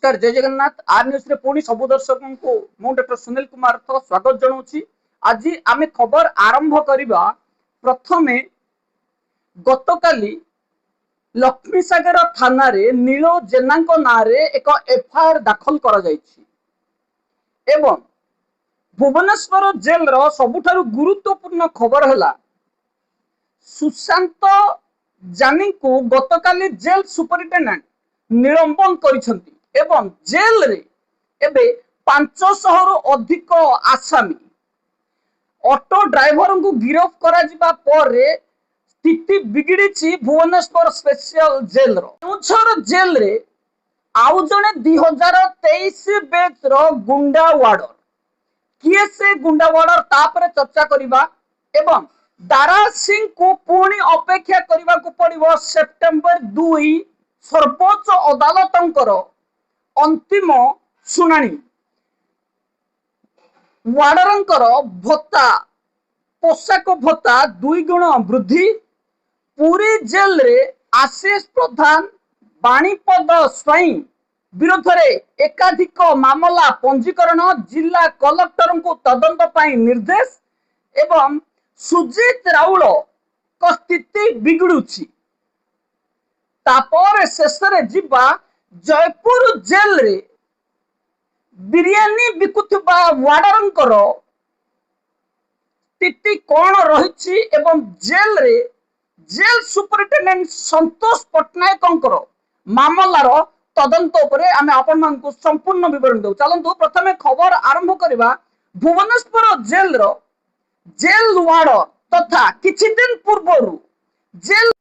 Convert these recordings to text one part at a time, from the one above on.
नमस्कार जय Jagannath R news रे पुणी सब दर्शक को मु डॉक्टर सुनील कुमार तो स्वागत जनाऊँ। आज आम खबर आरंभ करवा प्रथमे गतकाली लक्ष्मीसागर थाना रे नील जेना ना एक एफआईआर दाखल करा एवं भुवनेश्वर जेल रो सबुठारु गुरुत्वपूर्ण खबर है सुशांत जानी को गतकाली जेल सुपरिटेडेंट निलंबन करिसंती एवं जेल रे एबे 500 रु अधिक आसामी ऑटो ड्राइवर को गिरफ करा जिबा पर स्थिति बिगड़ी भुवनेश्वर स्पेशल जेल रो जेल रे आउ जने 2023 बैच रो गुंडा वार्डर किए से गुंडा वार्डर तापर चर्चा करिबा एवं दारा सिंह को पुणी अपेक्षा करने को पड़ो सेप्टेम्बर 2 सर्वोच्च अदालतंकर अंतिम शुणाणी वार्डरंकर भत्ता पोशाक भत्ता 2 गुण वृद्धि पूरी जेल रे आशीष प्रधान बाणीपद स्वाई विरोध में एकाधिक मामला पंजीकरण जिला कलेक्टर को तदंत पाई निर्देश एवं सुजीत राउल को स्थिति बिगड़ुची तापर शेष जीवा जयपुर जेल रे बिरियानी बिकुथबा वार्डरंकर स्थिति कौन रही एवं जेल रे जेल सुपरिटेडेंट संतोष पट्टनायक मामलार तदंत उपरे आमे आपण मान को संपूर्ण विवरण दउ। चलंतु प्रथमे खबर आरंभ करबा भुवनेश्वर जेल रो जेल वार्डर तथा किछि दिन पूर्व जेल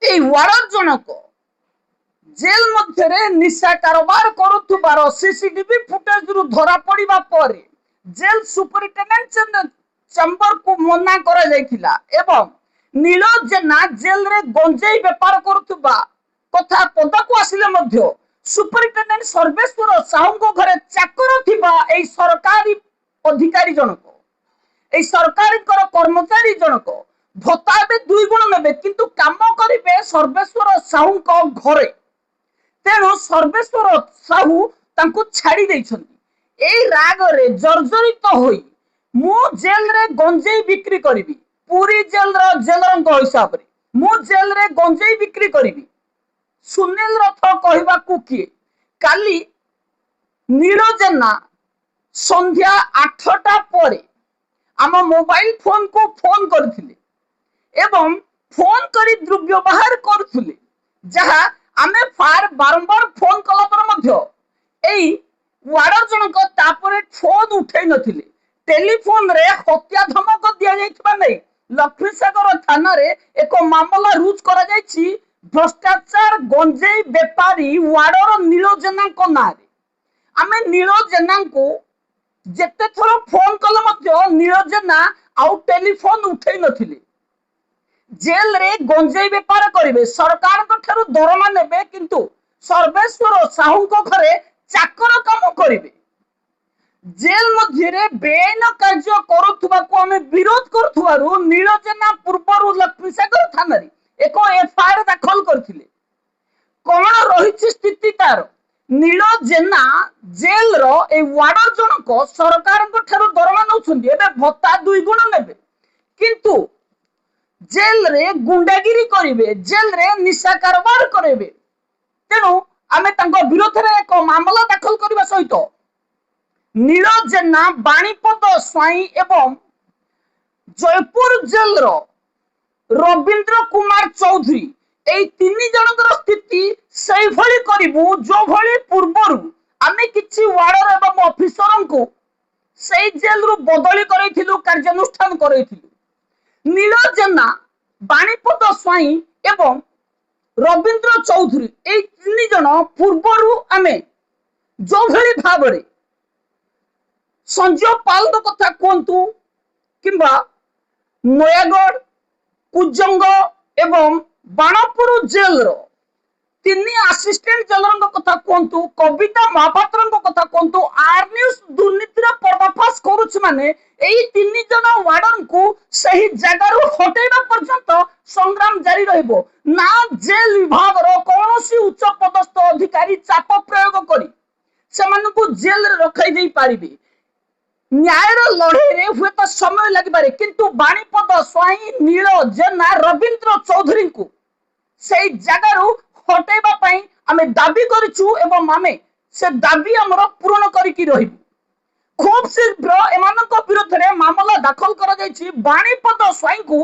ए वार्डर जनक जेल मध्य निशा कारोबार करुथुबार सीसीटीवी फुटेज रु धरा पड़िबा पर जेल सुपरिटेडेंट चैम्बर को मना करा जायथिला एवं नील जेना जेल रे गंजेई व्यापार करुथुबा कथा पदा को आसिले मध्य सुपरिटेडेंट सर्वेश्वर साहू घरे चाकर थिबा ए सरकारी अधिकारी जनक ए सरकारी कर्मचारी जनक भत्ता बे 2 गुण नेबे किंतु काम करिवे सर्वेश्वर साहू घरे तेणु सर्वेश्वर साहू तांको छाड़ी देइछन्ती। एई राग रे जर्जरित होई मु जेल रे गंजेई बिक्री करिवि पूरी जेल रो जेलरंक हिसाब रे मु जेल रे गंजेई बिक्री करिवि सुनील रथ कहबा को किए काली नील जेना संध्या 8टा परे आम मोबाइल फोन को फोन करथिले एवं फोन करी दुर्व्यवहार करथिले जहा आमे बारंबार फोन कला पर मध्य एई वार्डर जनक तापरे फोन उठै नथिले टेलीफोन रे हत्या धमक दिया जाइतबा नै लक्ष्मीसागर थाना रे एक मामला रुज करा जाइछि भ्रष्टाचार गंजेई व्यापारी वार्डर नील जेना को नारे आमे नील जेना को जेते थोर फोन कले मध्य नील जेना आउ टेलीफोन उठै नथिले जेल रे गंजेई व्यापार करिवे सरकार को ठारू दरमा नेबे किंतु सर्वेश्वर साहू को घरे चाकर काम करिवे जेल मध्य रे बेन कार्य करुथुबा को हमें विरोध करुथुबारु नील जेना पूर्वरु लक्ष्मीसागर थाना रे एक एफआईआर दाखल करथिले कोन रहिछि स्थिति तार नील जेना जेल रो ए वार्डर जनक सरकार को ठारू दरमा नउछन्ती एबे भत्ता 2 गुण नेबे किंतु जेल रे गुंडागिरी करिवे जेल रे निशा कारोबार करिवे तेणु आमे तांको विरोध रे एक मामला दाखल करबा सहित नील जेना बाणीपद स्वाई एवं जयपुर जेल रो रविंद्र कुमार चौधरी ए 3 जनकर स्थिति सही भली करिवु जो भली पूर्वरु आमे किछि वार्डर एवं ऑफिसरन को सही जेल रु बदली करैथिलु कार्यानुष्ठान करैथिलु नील जेना बाणीपद स्वाई एवं रविंद्र चौधरी ए 3 जन पूर्वरु आमे जो भली भाबरे संजय पाल कथा कहतु किंबा नयागढ़ कुजंग एवं बाणपुर जेल रो 3 असिस्टेंट जेलर कथा कहतु कविता महापात्र कथा कहतु आर न्यूज दुर्नीतिर पर्दाफाश करुछ माने एई 3 जन वार्डन को सही जगह हटेबा पर्यंत संग्राम जारी रहइबो ना जेल विभाग रो कोनोसी उच्च पदस्थ अधिकारी चाप प्रयोग करी सेमानकु जेल रे रखाई देई पारिबे न्यायर लड़ाई रे हुए तो समय लगी पारे किंतु बाणीपद स्वाई नील जेना रविंद्र चौधरी को से जगार हटेबा पई आमे दाबी करिछु एवं आमे से दाबी हमर पूर्ण करिकि रहिबु खूब शीघ्र एमानक विरोध रे मामला दाखल करा जायछि बाणीपद स्वाई को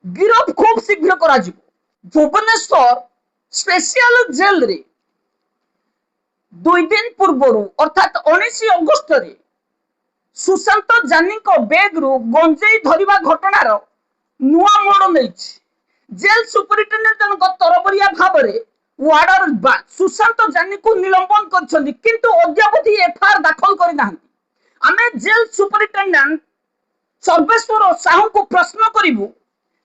गिरफ खूब शीघ्र करा जिवो भुवनेश्वर स्पेशल जेल रे 2 दिन पूर्व अर्थात 19 अगस्त रे सुशांत जानी को बेग रु गंजेई धरिबा घटनार नुआ मोड़ नहीं जेल सुपरिटेंडेंट जनक तरबरिया भाव में वार्डर सुशांत जानी को निलंबन कर किंतु अद्यावधि एफआईआर दाखल करना आमे जेल सुपरिटेंडेंट सर्वेश्वर साहू को प्रश्न करिबु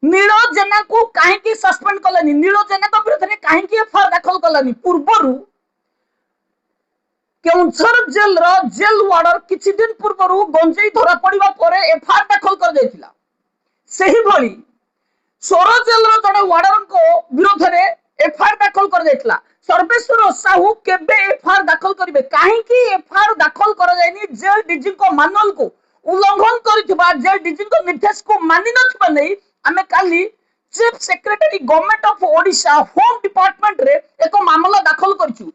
नील जेना को काहेकि सस्पेंड कलानी नील जेना को विरोध में काहेकि एफआईआर दाखल कलानी पूर्वरु केउंझर जेल रो जेल वार्डर किछि दिन पूर्वरु गंजेई धरा पड़िबा परे एफआईआर दाखल कर दैथिला सेही भली सोरो जेल रो जने वार्डर को विरोध रे एफआईआर दाखल कर दैथिला सर्वेश्वर साहू केबे एफआईआर दाखल करिवे काहेकि एफआईआर दाखल कर जायनी जेल डीजी को मानुअल को उल्लंघन करितबा जेल डीजी को निर्देश को मानि नथिबा नै आमे काली chief secretary government of Odisha home department रे एक मामला दाखल करछु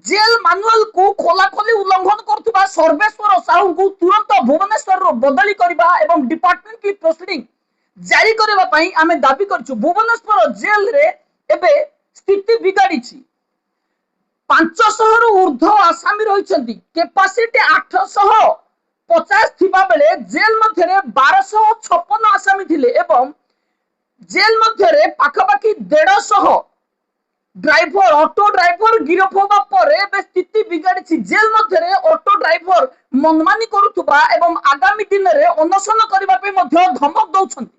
जेल मानुअल को खोला खोली उल्लंघन करथुबा सर्वेश्वर साहू को तुरंत भुवनेश्वर रो बदली करबा एवं डिपार्टमेंटली प्रोसीडिंग जारी करबा पई आमे दाबी करछु भुवनेश्वर जेल रे एबे स्थिति बिगाड़ीछि 500 रु ऊर्ध्व आसामी रहिसंती कैपेसिटी 850 थिबा बेले जेल मध्ये 1256 आसामी थिले एवं जेल मध्ये रे पाखपाखी 150 ड्राइवर ऑटो ड्राइवर गिरफ होबा परे बे स्थिति बिगाड़ी जेल मध्ये रे ऑटो ड्राइवर मनमानी करुथुबा एवं आगामी दिन रे अनशन करबा पे मध्ये धमक दउछंती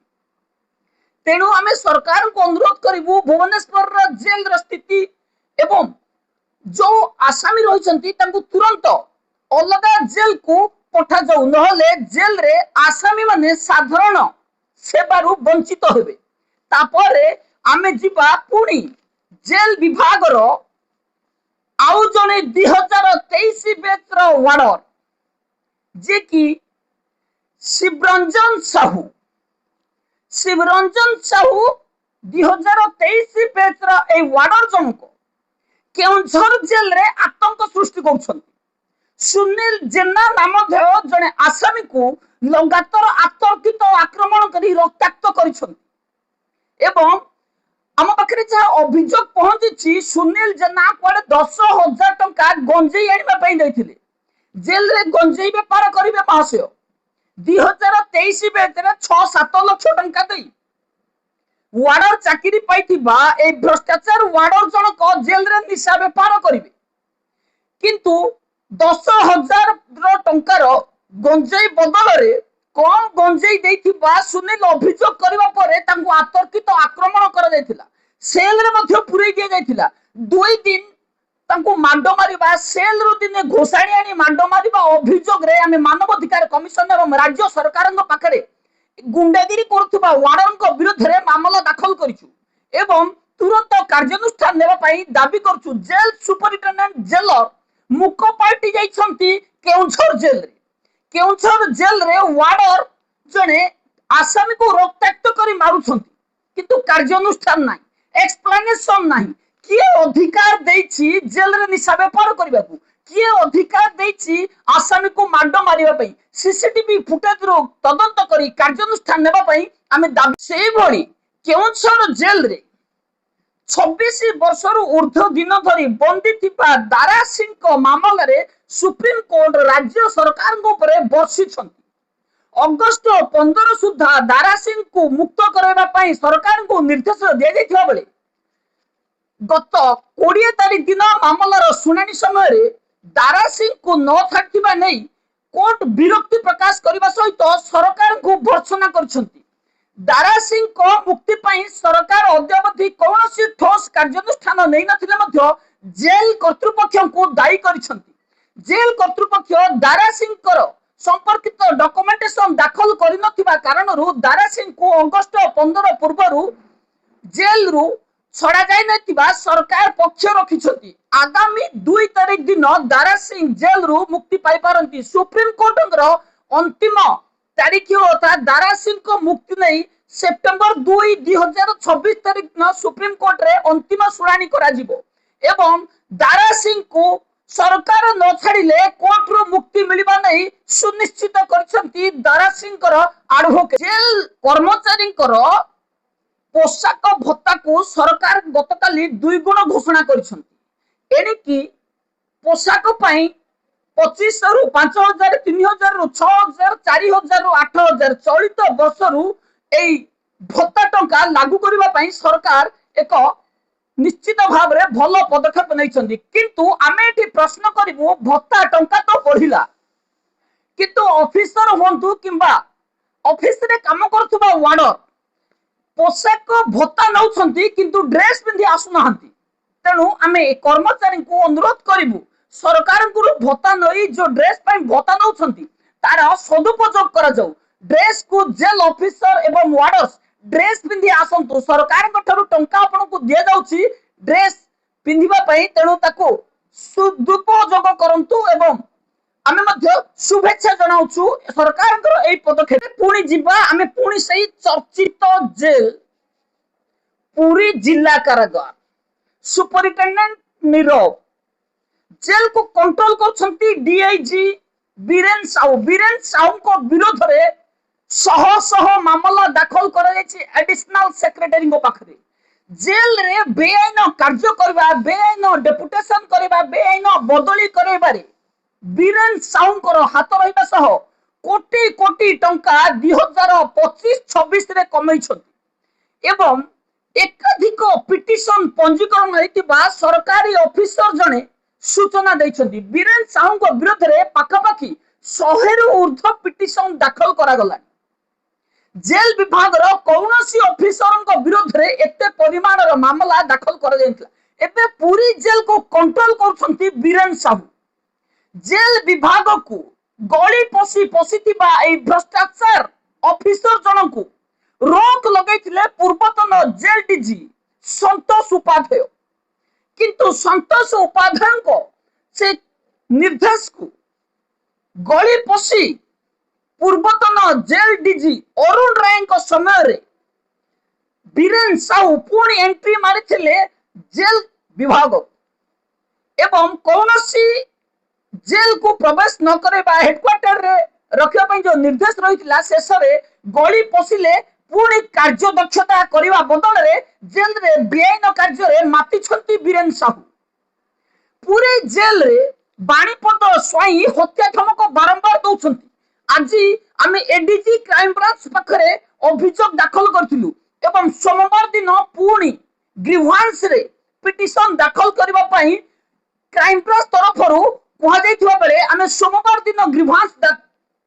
तेणु आमे सरकार को अनुरोध करिवु भुवनेश्वर रा जेल रा स्थिति एवं जो आसामी रहिसंती तांको तुरंत अलगा जेल को पठा जाऊ नहले जेल रे आसामी माने साधारण सेवारु वंचित हेबे तापरे आमे जिबा पुणी जेल विभाग रो आउ जने 2023 बैच रो वार्डर जे कि शिवरंजन साहू 2023 बैच रो ए वार्डर जनको केउंझर जेल रे आतंक सृष्टि करछन सुनील जेना नामधेय जने आसामी को लगातार आतंकित आक्रमण करी रक्ताक्त करिछन एवं आम पाखे जहाँ अभियोग पहुंची सुनील जेना कुआडे 10,000 टंका गंजेई आने जेल रे गंजेई बेपार करिवे महाशय 2023 बैच रे 6-7 लाख टंका दे वार्डर चाकरी पाइथिबा ए भ्रष्टाचार वार्डर जनक जेल रे निशा बेपार करिवे किंतु 10,000 टंकार गंजेई बदल रे कम गंजेई देथिबा सुनील अभियोग करबा परे तांको आतंकित आक्रमण कर दैथिला सेल रे मध्ये पुरै दिया जायथिला 2 दिन तांको मांडो मारिबा सेल रु दिने घोषाणी आनी मांडो मारिबा अभियोग रे आमे मानव अधिकार कमिशन एवं राज्य सरकारन पाखरे गुंडागिरी करथुबा वार्डन विरुद्ध रे मामला दाखल करिछु एवं तुरंत कार्यानुष्ठान नेबा पई दाबी करछु जेल सुपरिटेंडेंट जेलर मुख पार्टी जाइछंती केउंझर जेल रे वार्डर जने आसामी को रक्ताक्त करी मारुछंती किंतु कार्यानुष्ठान नाही एक्सप्लेनेशन नाही किए अधिकार देछि जेल रे निशा व्यापार करबाकू किए अधिकार देछि आसामी को मांडो मारिबा पई सीसीटीवी फुटेज रो तदंत करी कार्यानुष्ठान नेबा पई आमे दाबी सेही भली केउंझर जेल रे 26 वर्षर ऊर्ध्व दिन धरी बंदी थिबा दारा सिंह को मामला रे सुप्रीम कोर्ट राज्य सरकार को ऊपर बर्षिछंती अगस्त 15 सुधा दारा सिंह को मुक्त करबा पई सरकार को निर्देश दिया जायथिबा बेले गत 20 तारीख दिन मामलार शुणाणी समय रे दारा सिंह को न छाड़थिबा नै कोर्ट विरक्ति प्रकाश करबा सहित सरकार को भर्त्सना करछंती दारा सिंह को मुक्ति पई सरकार अद्यावधि कौनसी ठोस कार्यानुष्ठान नै नथिले मध्य जेल कर्तृपक्ष को दायी करिछंती जेल कर्तृपक्ष दारा सिंह कर संपर्कित डॉक्यूमेंटेशन दाखल करि नथिबा कारणरू दारा सिंह को अगस्त 15 पूर्वरू जेल रु छड़ा जाई नथिबा सरकार पक्ष रखिछथि आगामी 2 तारिख दिन दारा सिंह जेल रु मुक्ति पाई पारंती सुप्रीम कोर्ट रो अंतिम तारीख होता दारा सिंह को मुक्ति नहीं सेप्टेम्बर 2 2026 तारीख दिन सुप्रीम कोर्ट रे अंतिम शुणानी करा जिवो एवं दारा सिंह को सरकार न छाड़िले कोर्ट रु मुक्ति मिलवा नहीं सुनिश्चित करछंती दारा सिंह एडवोकेट जेल कर्मचारी पोशाक भत्ता को सरकार गतकाली 2 गुण घोषणा करिसंती एणिकी पोशाक पाई 25 रु 5000 3000 रु 6000 4000 रु 8000 चलित वर्ष रु एई भत्ता टंका लागू करबा पाई सरकार एक निश्चित भाव रे भलो पदक्षेप नैछंती किंतु आमे एठी प्रश्न करिवो भत्ता टंका तो बढ़िला किंतु ऑफिसर होंतु किंबा ऑफिस रे काम करथुबा वार्डर पोशाक भत्ता नौछंती किंतु ड्रेस पिंधि आसु नाहंती तेनु आमे कर्मचारी को अनुरोध करिवु सरकार को भत्ता नई जो ड्रेस पाई भत्ता नौछंती तार सदुपयोग करा जाऊ ड्रेस को जेल ऑफिसर एवं वार्डर्स ड्रेस पिंधि आसंतु सरकार ठारू टंका आपन को दिया जाउची ड्रेस पिंधिबा पई तेनु ताको सदुपयोग करंतु एवं आमे मध्य शुभेच्छा जनाउछु सरकार एई पदक्षेप पुणी जिबा आमे पुणी सही चर्चित जेल पूरी जिला कारागार सुपरिटेंडेंट नीरव जेल को कंट्रोल करछंती डीआईजी बीरेन साहू को विरोध रे शह मामला दाखल करा जायछि एडिशनल सेक्रेटरी को पाखरे जेल रे बेआईन कार्य करबा बेआईन डेपुटेशन करबा बेआईन बदली करबारे बीरेन साहू हाथ रहिबा सह कोटी कोटी टंका 2025-26 रे कमैछंती एवं एकाधिक पिटिशन पंजीकरण होइतिबा सरकारी ऑफिसर जने सूचना दैछंती बीरेन साहू को विरोध रे पाखापाखी 100 रु ऊर्ध्व पिटिशन दाखल करा गला जेल विभाग रो कौनसी ऑफिसर को विरोध रे एते परिमाण रो मामला दाखल करा जायतला एबे पूरी जेल को कंट्रोल करछंती बीरेन साहू जेल विभाग को गली पसी पसितिबा ए भ्रष्टाचार ऑफिसर जन को रोक लगाइथिले पूर्वतन जेल डीजी संतोष उपाध्याय किंतु संतोष उपाध्याय को से निर्देश को गली पसी पूर्वतन जेल डीजी अरुण राय को समय रे बीरेन साहू पुणी एंट्री मारिथिले जेल विभाग एवं कौनसी जेल को प्रवेश न करे बा हेडक्वार्टर रे रखिया पई जो निर्देश रहितला शेष रे गली पसिले पुणी कार्य दक्षता करिवा बदल रे जेल रे बेआईन कार्य रे माति छंती बीरेन साहू पूरे जेल रे बाणीपद स्वाई हत्या धमक बारंबार दउछंती आज आमे एडीजी क्राइम ब्रांच पाखरे अभियोग दाखल करथिलु एवं सोमवार दिन पुणी ग्रीवांस रे पिटिशन दाखल करबा पई क्राइम ब्रांच तरफरु कहा जाइथिबा बेले आमे सोमवार दिन ग्रीवांस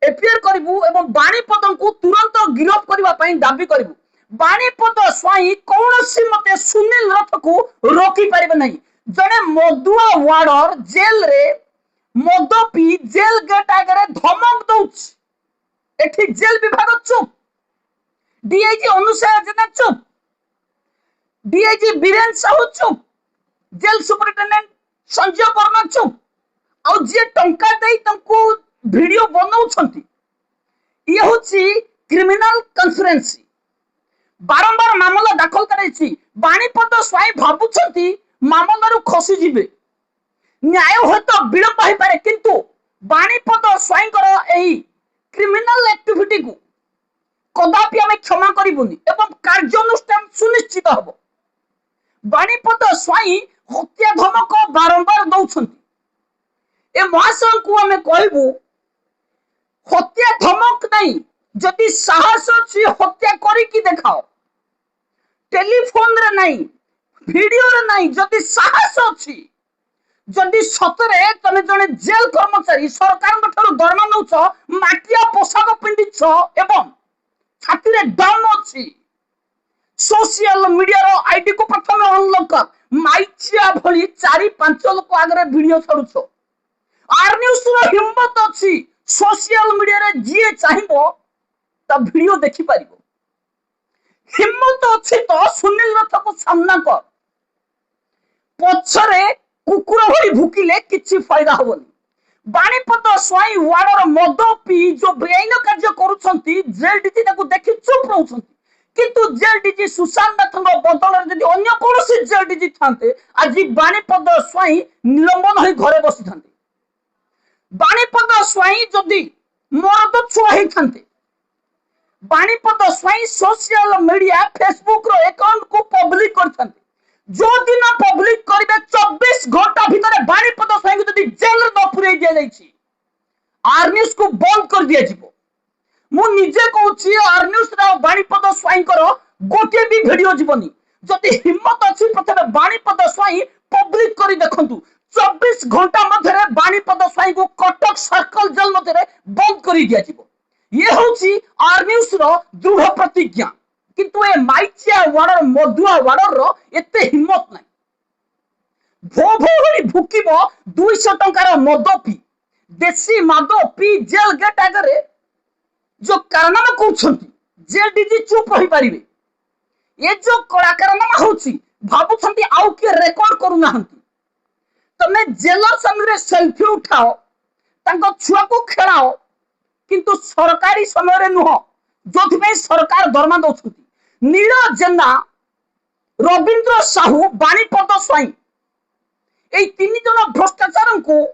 एफआईआर करिवु एवं बाणीपद को तुरंत गिरफ्त करबा पई दाबी करिवु बाणीपद स्वाई कौनसी मते सुनील रथ को रोकी पारिबे नहीं जने मदुआ वार्डर जेल रे मद पी जेल गेट आगे धमक दउछ एठी जेल विभाग चुप डीआईजी अनुसार जना चुप डीआईजी बीरेन साहू चुप जेल सुपरिटेंडेंट संजय वर्मा चुप आ जे टंका देई तंको वीडियो बनाउछंती ये होची क्रिमिनल कन्स्पिरेसी बारंबार मामला दाखल कराइछि बाणीपद स्वाई भाबुछंती मामलारू खसी जिबे न्याय होतो विलंब होई पारे किंतु बाणीपद स्वाईंकर एही क्रिमिनल एक्टिविटी को कदापि आमे क्षमा करिबुनी एवं कार्यानुष्ठान सुनिश्चित हबो बाणीपद स्वाई हत्या धमक बारंबार दउछंती ए महाशय को आमे कहबू हत्या धमक नहीं जदि साहस अछि हत्या करी की देखाओ टेलीफोन रे नहीं वीडियो रे नहीं जदि साहस अछि जदि सतरे तमे जने जेल कर्मचारी सरकार ठारो दरमा नउछ माटिया पोशाक पिंदिछ एवं छाती रे दम अछि सोशल मीडिया रो आईडी को प्रथम अनलॉक कर माइचिया भली 4-5 लोक आगरे वीडियो छडुछ आर न्यूज रो हिम्मत अछि सोशल मीडिया रे जे चाहिबो त वीडियो देखि पारिबो हिम्मत अछि तो सुनील रथ को सामना कर पछरे कुकुर भली भुकिले किछि फायदा हबनी। बाणीपद स्वाई वार्डर मद पी जो बेआईन कार्य करुछंती जेल डीजी ताकू देखि चुप रहउछंती, किंतु जेल डीजी सुशांत नाथଙ୍କ बदଳରେ ଯଦି ଅନ୍ୟ କୌଣସି जेल डीजी थांते आज बाणीपद स्वाई निलंबन होई घरे बसिथांते। बाणीपद स्वाई जदि मरद छुआ हेई थांते, बाणीपद स्वाई सोशल मीडिया फेसबुक रो अकाउंट को पब्लिक करथांते। जो दिन पब्लिक करिवे 24 घंटा भीतर बाणीपद स्वाई को जदि जेल न पुरै दिया जाइछि, आर न्यूज को बंद कर दिया जिवो। मु निजे कहूछि आर न्यूज रा बाणीपद स्वाई कर गोटे भी वीडियो जीवनी। जदि हिम्मत अछि प्रथमे बाणीपद स्वाई पब्लिक करी देखंतु। 24 घंटा मध्य बाणीपद स्वाई को कटक सर्कल जेल मध्य बंद कर दिया जिवो। ये होछि आर न्यूज रो दृढ़ प्रतिज्ञा। किंतु ए माइचिया वार्डर मधुआ वार्डर रो एते हिम्मत नै। भो भो हरी भुकिबो 200 टंकार मद पी देसी मद पी जेल गेट आगरे जो कारनामा करूछंती जेल डीजी चुप रही पारिबे। ये जो कड़ा कारनामा होछि भाबुछंती आउ के रेकॉर्ड करू नाहंती। तमे जेलर सामने सेल्फी उठाओ, तांको छुआ को खेलाओ, किंतु सरकारी समय नुह जो सरकार दरमा दौरान। नील जेना, रविंद्र साहू, बाणीपद स्वाई ए तीन जन भ्रष्टाचार को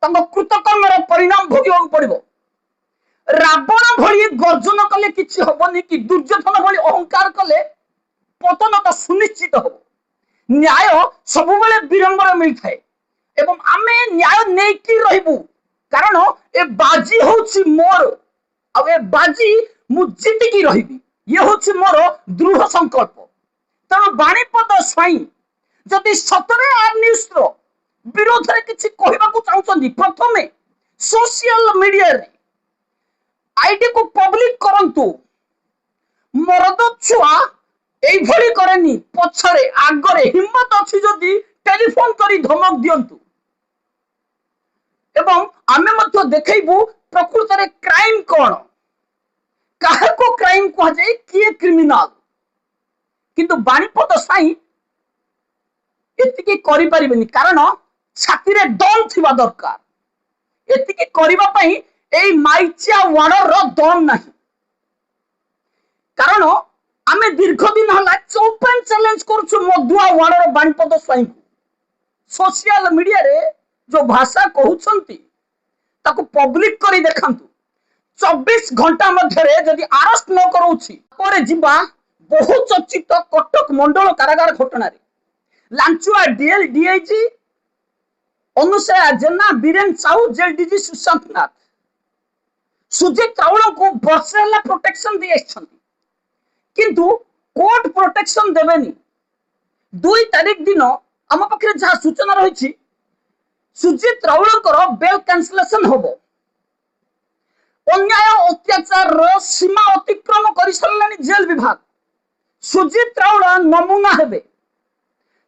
कृतकर्म परिणाम भोग पड़ो। रावण भली गर्जन कले किछि हबनी कि दुर्योधन भली अहंकार कले पतन तो सुनिश्चित हो। न्याय सब बेले विरंबर मिलता है एवं आमे न्याय नहीं कि रहिबु, कारण ए बाजी होछि मोर आ ए बाजी मु जितिकी रहिबी। ये होछि मोर दृढ़ संकल्प। तेणु बाणीपद स्वाई जदि सतरे आर न्यूज रो विरोध रे किछि कहबाकू चाहुछंती, प्रथमे सोशल मीडिया रे आईडी को पब्लिक करंतु। मरद छुआ एई भली करेनी, पछरे आगरे हिम्मत अछि जदि टेलीफोन करी धमक दियंतु एवं आमे मध्य देखैबु प्रकृत रे क्राइम कोन, काहाको क्राइम कह जाय, किए क्रिमिनल। किंतु बाणीपद साई एतिकी करि परिबेनी, कारण छाती रे दम थिबा दरकार। एतिकी करिबा पई एई माइचिया वार्डर रो दम नाही। कारण आमे दीर्घ दिन हला ओपन चैलेंज करछु मधुआ वार्डर बाणीपद स्वाई को। सोशल मीडिया रे जो भाषा कहउछंती ताको पब्लिक करी देखंतु। 24 घंटा मध्य जदि अरेस्ट न करूछि परे जिबा बहु चर्चित कटक मंडल कारागार घटना रे लांचुआ डीएल डीआईजी अनुसया जेना, बीरेन साहू, जेल डीजी सुशांत नाथ, सुजीत राउल को वर्षेला प्रोटेक्शन दिए छंती, किंतु कोर्ट प्रोटेक्शन देबेनी। 2 तारिख दिन आम पाखे जहाँ सूचना रही सुजीत राउल बेल कैंसलेशन होबो। अन्याय अत्याचार सीमा अतिक्रम कर सारे जेल विभाग। सुजीत राउल नमूना हेबे।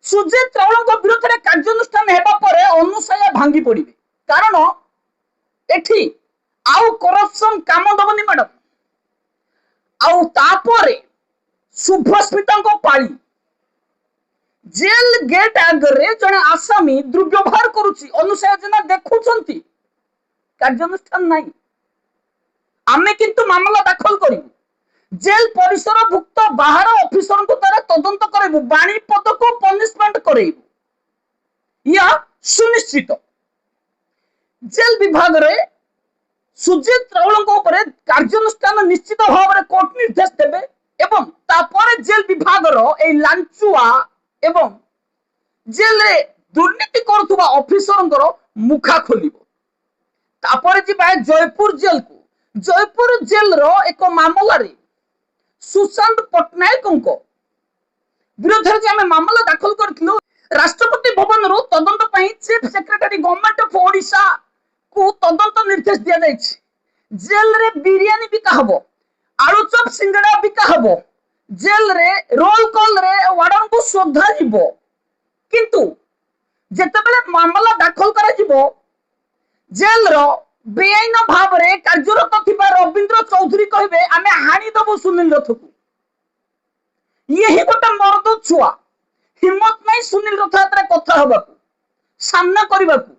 सुजीत राउल विरोध में कार्यानुष्ठान हेबा परे अनुसया भांगी पड़े, कारण एठी आउ करप्शन काम दबनी मैडम। आउ तापरे शुभस्मिता को पाली जेल गेट आगरे जने आसामी दुर्व्यवहार करुची, अनुसया जेना देखुछंती, कार्यानुष्ठान नाही। आमे किंतु मामला दाखल करिबु, जेल परिसर भुक्त बाहर ऑफिसर को तारा तदंत करेबु, बाणीपद को पनिशमेंट करेबु, या सुनिश्चित। जेल विभाग रे सुजीत राउल को ऊपर कार्यानुष्ठान निश्चित भाव में कोर्ट निर्देश देबे एवं तापर जेल विभाग रो ए लांचुआ एवं जेल रे दुर्नीति करथुबा ऑफिसर मुखा खोलिबो। तापर जिबा जयपुर जेल को। जयपुर जेल रो एक मामला रे सुशांत पटनायक को विरोध रे आमे मामला दाखल करथिलु। राष्ट्रपति भवन रो तदंत पई chief secretary government of Odisha को तदंत निर्देश दिया जायछि। जेल रे बिरियानी बिका हबो, आलू चप सिंगड़ा बिका हबो, जेल रे रोल कॉल रे वार्डन को श्रद्धा जीवो, किंतु जेतेबेले मामला दाखल करा जीवो जेल रो बेआईन भाव रे कार्यरत थिबा रविंद्र चौधरी कहबे आमे हानि दबो सुनील रथ को। यही गोटे मर्द छुआ हिम्मत नहीं सुनील रथयात्रा कथा हबाकू सामना करबाकू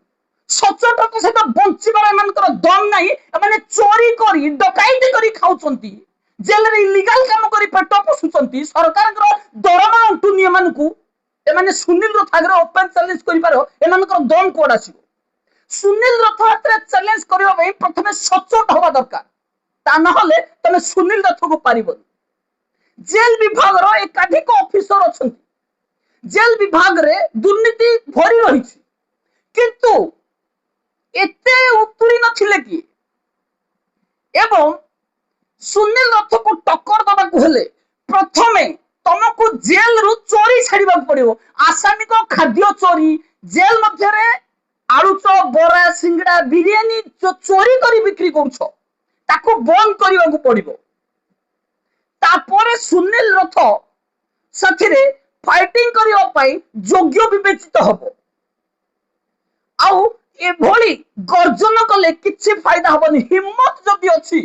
सचोटक सहित बंचीबार एमानकर दम नहीं एमाने चोरी करी डकायती करी खाउचंती जेल रे इलीगल काम करी पेट पोषुचंती सरकार दरमा अंटुनी एमानकू एमाने सुनील रथयात्रा ओपन चैलेंज करि पारो एमानकर दम कोड आसीबो सुनील रथयात्रा चैलेंज करबा पई प्रथमे सचोट होबा दरकार ता नहले तमे सुनील रथ को पारिबनी जेल विभाग रो एकाधिक ऑफिसर अछंती जेल विभाग रे दुर्नीति भरी रहिछि किंतु एते उतुरी नथिले कि एवं सुनील रथ को टक्कर दबा को हेले प्रथमे तुमको जेल रु चोरी छाड़िबा पड़िबो आसामी को खाद्य चोरी जेल मध्य रे आलू चप बरा सिंगड़ा बिरियानी जो चोरी करी बिक्री करूछो ताको बंद करबा को पड़िबो तापरे सुनील रथ साथिरे फाइटिंग करियो पाई योग्य विवेचित हबो आउ एभली गर्जन कले किछि फायदा हबनी हिम्मत जदि अछि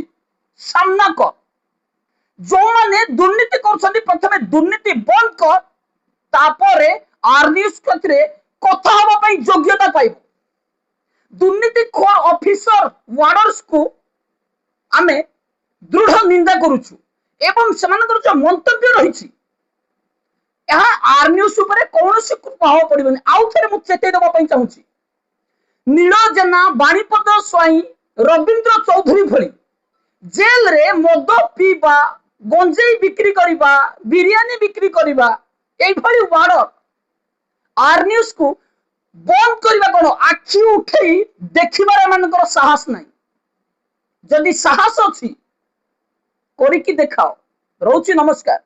सामना कर जो माने दुर्नीति करछन्ती प्रथमे दुर्नीति बंद कर तापरे आर न्यूज कथरे कथा हबा पई योग्यता पाइबो दुर्नीति खोर ऑफिसर वार्डर्स को आमे दृढ़ निंदा करूछु एवं सेमानकर जो मंतव्य रहिछि यहाँ आर न्यूज उपरे कौनसी प्रभाव पड़िबनी आउ थरे मु चेतै दबा पई चाहूछि नील जेना बाणीपद स्वाई रविंद्र चौधरी भली जेल रे मद पीबा गंजेई बिक्री करिबा बिरियानी बिक्री करिबा एई भली वार्डर आर न्यूज को बंद करबा कोन आखि उठेई देखिबार मानकर साहस नाही जदि साहस अछि करी कि देखाओ रोची नमस्कार।